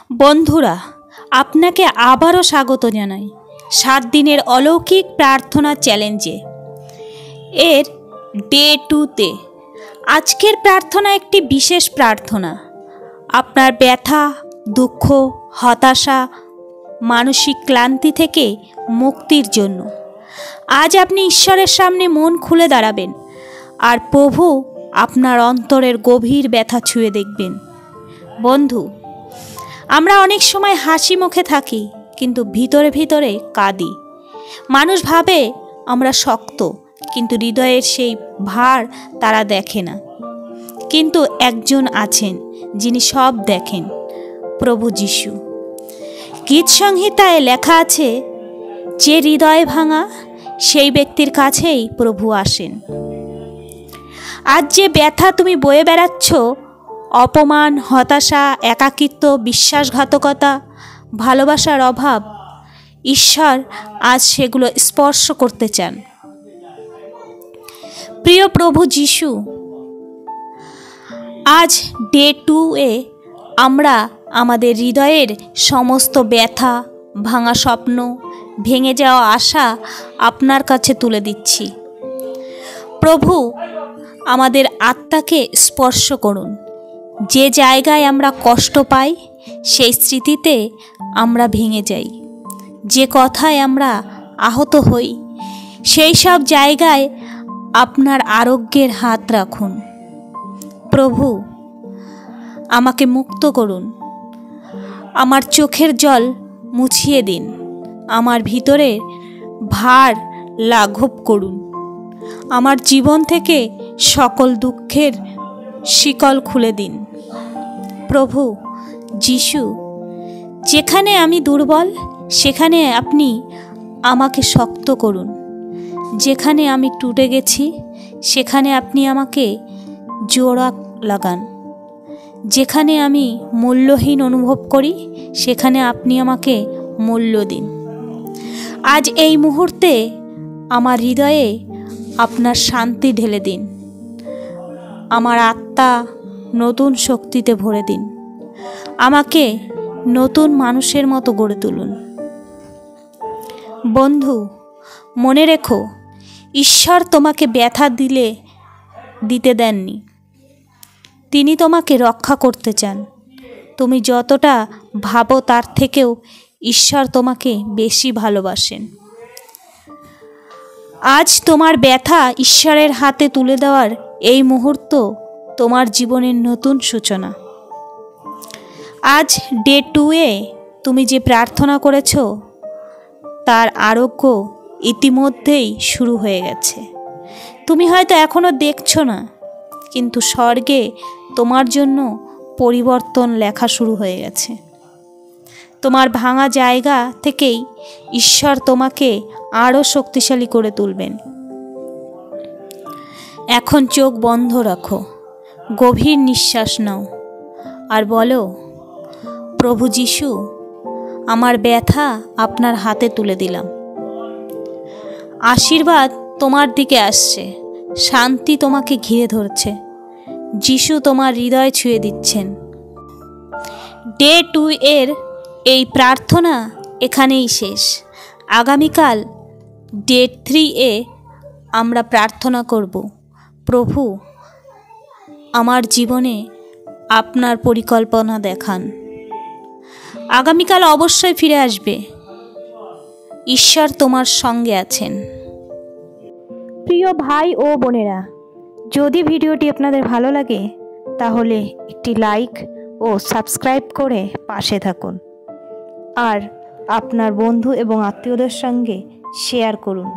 বন্ধুরা, আপনাকে আবারও স্বাগত জানাই 7 দিনের অলৌকিক প্রার্থনা চ্যালেঞ্জে এর ডে 2তে। আজকের প্রার্থনা একটি বিশেষ প্রার্থনা, আপনার ব্যথা, দুঃখ, হতাশা, মানসিক ক্লান্তি থেকে মুক্তির জন্য। আজ আপনি ঈশ্বরের সামনে মন খুলে দাঁড়াবেন, আর প্রভু আপনার অন্তরের গভীর ব্যথা ছুঁয়ে দেখবেন। বন্ধু, আমরা অনেক সময় হাসি মুখে থাকি, কিন্তু ভিতরে ভিতরে কাঁদি। মানুষ ভাবে আমরা শক্ত, কিন্তু হৃদয়ের সেই ভার তারা দেখে না। কিন্তু একজন আছেন যিনি সব দেখেন, প্রভু যিশু। গীত সংহিতায় লেখা আছে, যে হৃদয় ভাঙা সেই ব্যক্তির কাছেই প্রভু আসেন। আজ যে ব্যথা তুমি বয়ে বেড়াচ্ছ, অপমান, হতাশা, একাকিত্ব, বিশ্বাসঘাতকতা, ভালোবাসার অভাব, ঈশ্বর আজ সেগুলো স্পর্শ করতে চান। প্রিয় প্রভু যিশু, আজ ডে 2-এ আমরা আমাদের হৃদয়ের সমস্ত ব্যথা, ভাঙা স্বপ্ন, ভেঙে যাওয়া আশা আপনার কাছে তুলে দিচ্ছি। প্রভু, আমাদের আত্মাকে স্পর্শ করুন। যে জায়গায় আমরা কষ্ট পাই, সেই স্মৃতিতে আমরা ভেঙে যাই। যে কথায় আমরা আহত হই, সেই সব জায়গায় আপনার আরোগ্যের হাত রাখুন। প্রভু, আমাকে মুক্ত করুন। আমার চোখের জল মুছিয়ে দিন। আমার ভিতরে ভার লাঘব করুন। আমার জীবন থেকে সকল দুঃখের শিকল খুলে দিন। প্রভু যিশু, যেখানে আমি দুর্বল, সেখানে আপনি আমাকে শক্ত করুন। যেখানে আমি টুটে গেছি, সেখানে আপনি আমাকে জোড়া লাগান। যেখানে আমি মূল্যহীন অনুভব করি, সেখানে আপনি আমাকে মূল্য দিন। আজ এই মুহূর্তে আমার হৃদয়ে আপনার শান্তি ঢেলে দিন। আমার আত্মা নতুন শক্তিতে ভরে দিন। আমাকে নতুন মানুষের মতো গড়ে তুলুন। বন্ধু, মনে রেখো, ঈশ্বর তোমাকে ব্যথা দিতে দেননি। তিনি তোমাকে রক্ষা করতে চান। তুমি যতটা ভাবো তার থেকেও ঈশ্বর তোমাকে বেশি ভালোবাসেন। আজ তোমার ব্যথা ঈশ্বরের হাতে তুলে দেওয়ার এই মুহূর্ত তোমার জীবনের নতুন সূচনা। আজ ডে 2-এ তুমি যে প্রার্থনা করেছ, তার আরোগ্য ইতিমধ্যেই শুরু হয়ে গেছে। তুমি হয়তো এখনও দেখছো না, কিন্তু স্বর্গে তোমার জন্য পরিবর্তন লেখা শুরু হয়ে গেছে। তোমার ভাঙা জায়গা থেকেই ঈশ্বর তোমাকে আরও শক্তিশালী করে তুলবেন। এখন চোখ বন্ধ রাখো, গভীর নিঃশ্বাস নাও, আর বলো, প্রভু যিশু, আমার ব্যথা আপনার হাতে তুলে দিলাম। আশীর্বাদ তোমার দিকে আসছে, শান্তি তোমাকে ঘিরে ধরছে। যিশু তোমার হৃদয় ছুঁয়ে দিচ্ছেন। ডে 2-এর এই প্রার্থনা এখানেই শেষ। আগামীকাল ডে 3-এ আমরা প্রার্থনা করব, প্রভু আমার জীবনে আপনার পরিকল্পনা দেখান। আগামীকাল অবশ্যই ফিরে আসবে। ঈশ্বর তোমার সঙ্গে আছেন। প্রিয় ভাই ও বোনেরা, যদি ভিডিওটি আপনাদের ভালো লাগে, তাহলে একটি লাইক ও সাবস্ক্রাইব করে পাশে থাকুন, আর আপনার বন্ধু এবং আত্মীয়দের সঙ্গে শেয়ার করুন।